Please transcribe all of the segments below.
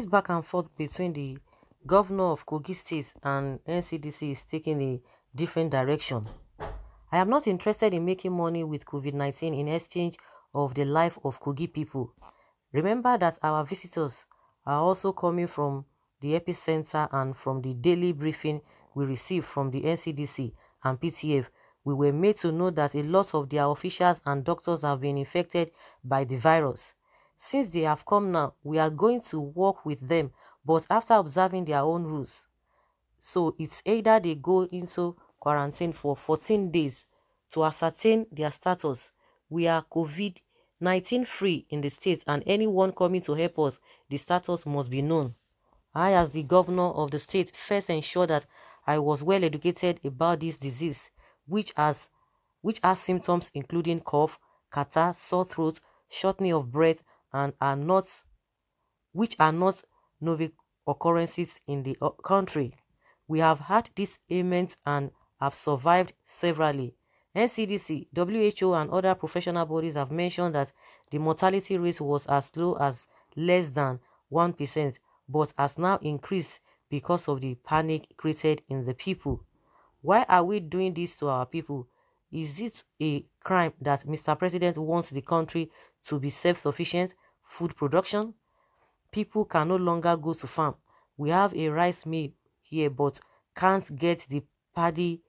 back and forth between the governor of Kogi State and NCDC is taking a different direction. I am not interested in making money with COVID-19 in exchange of the life of Kogi people. Remember that our visitors are also coming from the epicenter, and from the daily briefing we received from the NCDC and PTF, we were made to know that a lot of their officials and doctors have been infected by the virus. Since they have come now, we are going to work with them, but after observing their own rules. So it's either they go into quarantine for 14 days to ascertain their status. We are COVID-19 free in the state, and anyone coming to help us, the status must be known. I, as the governor of the state, first ensured that I was well educated about this disease, which has symptoms including cough, catarrh, sore throat, shortening of breath, and which are not novel occurrences in the country. We have had these ailments and have survived severally. NCDC, WHO, and other professional bodies have mentioned that the mortality rate was as low as less than 1%, but has now increased because of the panic created in the people. Why are we doing this to our people? Is it a crime that Mr. President wants the country to be self-sufficient food production? People can no longer go to farm. We have a rice mill here, but can't get the paddy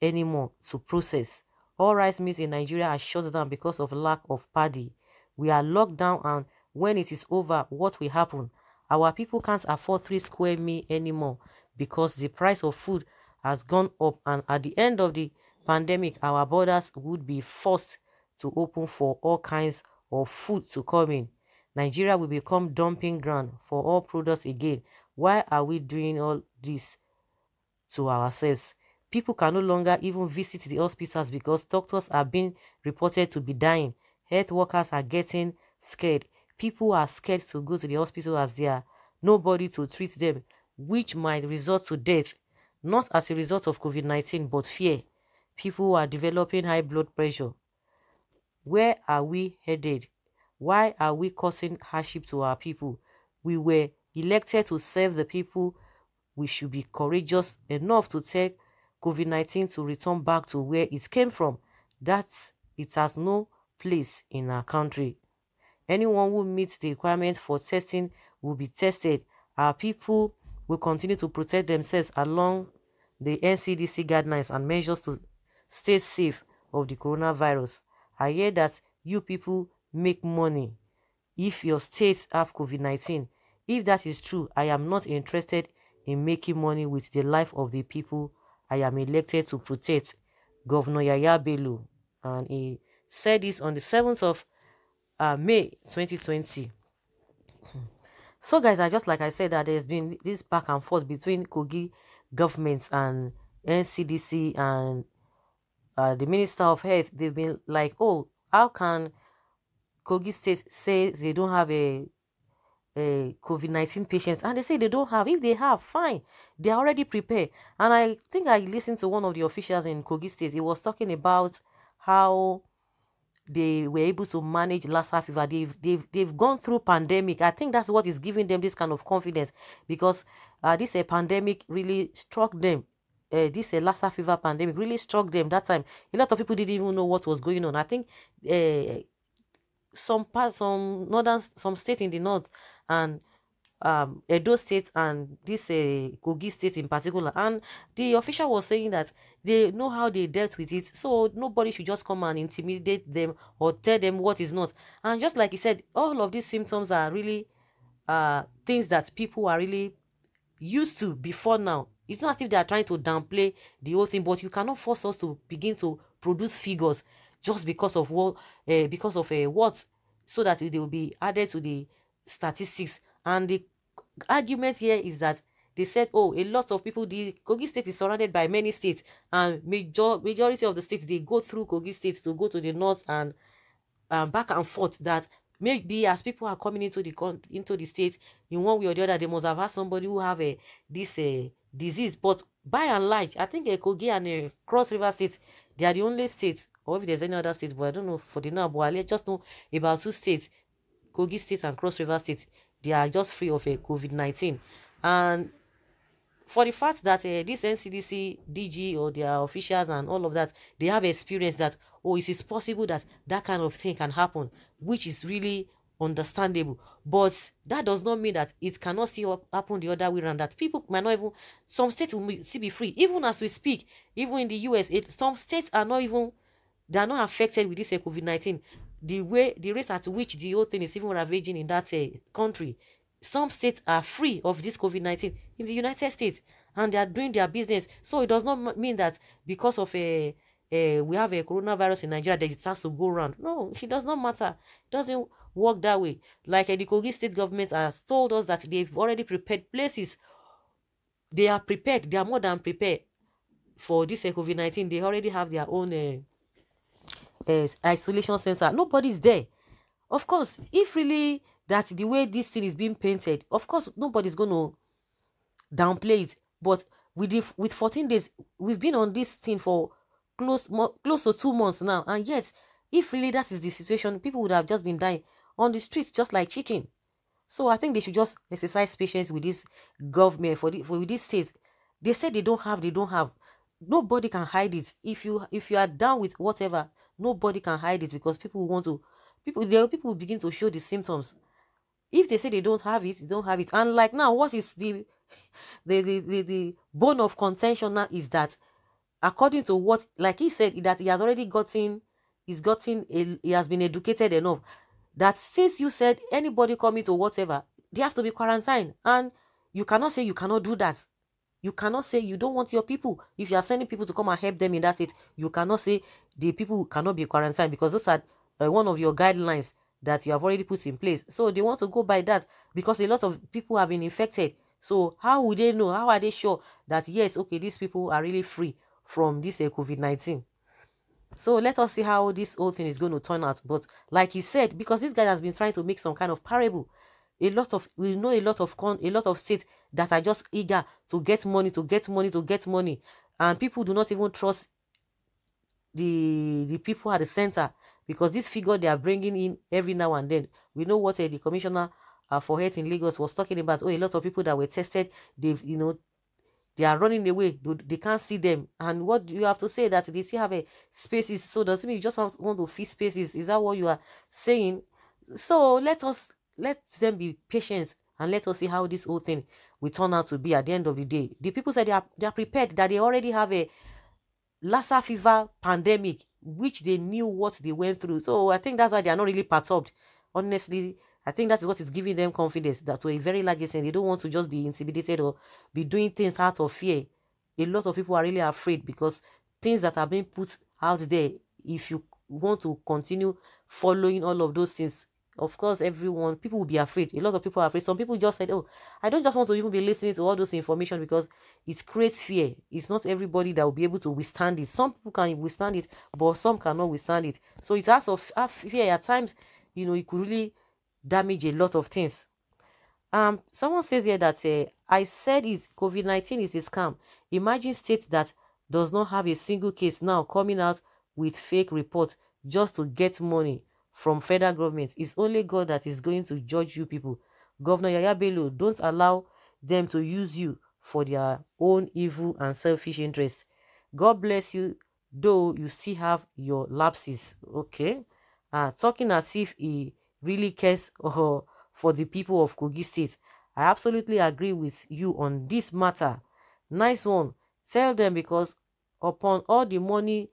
anymore to process. All rice mills in Nigeria are shut down because of lack of paddy. We are locked down, and when it is over, what will happen? Our people can't afford 3 square meal anymore because the price of food has gone up, and at the end of the pandemic, our borders would be forced to open for all kinds of food to come in. Nigeria will become dumping ground for all products again. Why are we doing all this to ourselves? People can no longer even visit the hospitals because doctors are being reported to be dying. Health workers are getting scared. People are scared to go to the hospital as there are nobody to treat them, which might result to death, not as a result of COVID-19, but fear. People are developing high blood pressure. Where are we headed? Why are we causing hardship to our people? We were elected to serve the people. We should be courageous enough to take COVID-19 to return back to where it came from. That it has no place in our country. Anyone who meets the requirements for testing will be tested. Our people will continue to protect themselves along the NCDC guidelines and measures to stay safe of the coronavirus. I hear that you people make money if your states have COVID-19. If that is true, I am not interested in making money with the life of the people I am elected to protect. Governor YAHAYA BELLO, and he said this on the 7th of May 2020. So guys, just like I said, that there's been this back and forth between Kogi government and NCDC and the Minister of Health. They've been like, oh, how can Kogi State say they don't have a COVID-19 patients? And they say they don't have. If they have, fine, they are already prepared. And I think I listened to one of the officials in Kogi State. He was talking about how they were able to manage Lassa fever. They've gone through pandemic. I think that's what is giving them this kind of confidence, because this pandemic really struck them. This Lassa fever pandemic really struck them that time. A lot of people didn't even know what was going on. I think some states in the north and Edo State and this Kogi State in particular, and the official was saying that they know how they dealt with it, so nobody should just come and intimidate them or tell them what is not. And just like he said, all of these symptoms are really things that people are really used to before now. It's not as if they are trying to downplay the whole thing, but you cannot force us to begin to produce figures just because of what so that they will be added to the statistics. And the argument here is that they said, oh, a lot of people, the Kogi State is surrounded by many states, and majority of the states, they go through Kogi State to go to the north and back and forth. That maybe as people are coming into the state in one way or the other, they must have had somebody who have this disease. But by and large, I think Kogi and Cross River State, they are the only states, or if there's any other states, but I don't know for the now, but I just know about 2 states, Kogi State and Cross River State. they are just free of COVID-19. And for the fact that this NCDC, DG, or their officials and all of that, they have experience that, oh, it is possible that that kind of thing can happen, which is really understandable. But that does not mean that it cannot still happen the other way around, that people might not even, some states will still be free. Even as we speak, even in the US, some states are not even, they are not affected with this COVID-19. The rate at which the whole thing is even ravaging in that country, some states are free of this COVID-19 in the United States, and they are doing their business. So it does not mean that because of we have a coronavirus in Nigeria that it has to go around. No, it does not matter. It doesn't work that way. Like the KOGI state government has told us that they've already prepared places. They are prepared. They are more than prepared for this COVID-19. They already have their own isolation center. Nobody's there. Of course, if really that the way this thing is being painted, of course, nobody's going to downplay it. But with 14 days, we've been on this thing for close to 2 months now. And yet, if really that is the situation, people would have just been dying on the streets just like chicken. So I think they should just exercise patience with this government for this state. They said they don't have. Nobody can hide it. If you are down with whatever, nobody can hide it, because people will begin to show the symptoms. If they say they don't have it, they don't have it. And like now, what is the bone of contention now is that, according to what, like he said, that he has already he has been educated enough that since you said anybody coming to whatever, they have to be quarantined. And you cannot say you cannot do that. You cannot say you don't want your people. If you are sending people to come and help them in that state, you cannot say the people cannot be quarantined, because those are one of your guidelines that you have already put in place. So they want to go by that, because a lot of people have been infected. So how would they know? How are they sure that, yes, okay, these people are really free from this COVID-19? So let us see how this whole thing is going to turn out. But like he said, because this guy has been trying to make some kind of parable, we know a lot of states that are just eager to get money, and people do not even trust the people at the center, because this figure they are bringing in every now and then. We know what the commissioner for health in Lagos was talking about. Oh, a lot of people that were tested, they are running away. They can't see them. And what do you have to say? That they still have spaces. So does it mean you just want to fill spaces? Is that what you are saying? So let them be patient, and let us see how this whole thing will turn out to be at the end of the day. The people said they are prepared, that they already have a Lassa fever pandemic, which they knew what they went through. So I think that's why they are not really perturbed. Honestly, I think that is what is giving them confidence, that to a very large extent, they don't want to just be intimidated or be doing things out of fear. A lot of people are really afraid, because things that are being put out there, if you want to continue following all of those things, of course, people will be afraid. A lot of people are afraid. Some people just said, oh, I don't just want to even be listening to all those information, because it creates fear. It's not everybody that will be able to withstand it. Some people can withstand it, but some cannot withstand it. So it has of fear at times, it could really damage a lot of things. Someone says here that I said COVID-19 is a scam. Imagine state that does not have a single case now coming out with fake reports just to get money from federal government. It's only God that is going to judge you people. Governor Yahaya Bello, don't allow them to use you for their own evil and selfish interests. God bless you, though you still have your lapses. Okay. Talking as if he really cares for the people of Kogi State. I absolutely agree with you on this matter. Nice one. Tell them, because upon all the money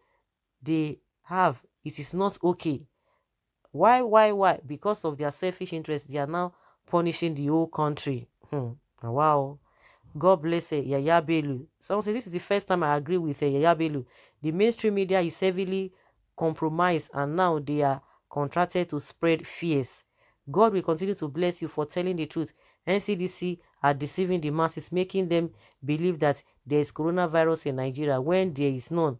they have, it is not okay. Why? Because of their selfish interests, they are now punishing the whole country. Wow. God bless Yahaya Bello. Someone says, this is the first time I agree with Yahaya Bello. The mainstream media is heavily compromised, and now they are contracted to spread fears. God will continue to bless you for telling the truth. NCDC are deceiving the masses, making them believe that there is coronavirus in Nigeria when there is none.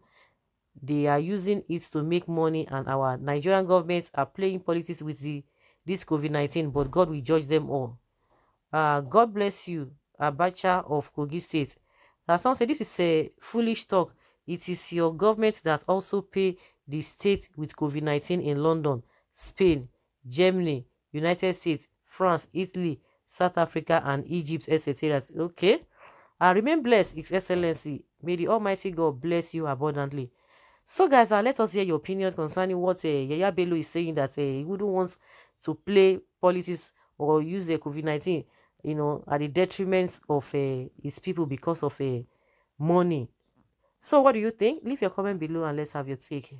They are using it to make money, and our Nigerian governments are playing politics with this COVID-19, but God will judge them all. God bless you, Abacha of Kogi State. Someone said, this is a foolish talk. It is your government that also pay the state with COVID-19 in London, Spain, Germany, United States, France, Italy, South Africa, and Egypt, etc. Okay. Remain blessed, His Excellency. May the Almighty God bless you abundantly. So, guys, let us hear your opinion concerning what Yahaya Bello is saying, that he wouldn't want to play politics or use the COVID-19, at the detriment of his people because of money. So, what do you think? Leave your comment below and let's have your take.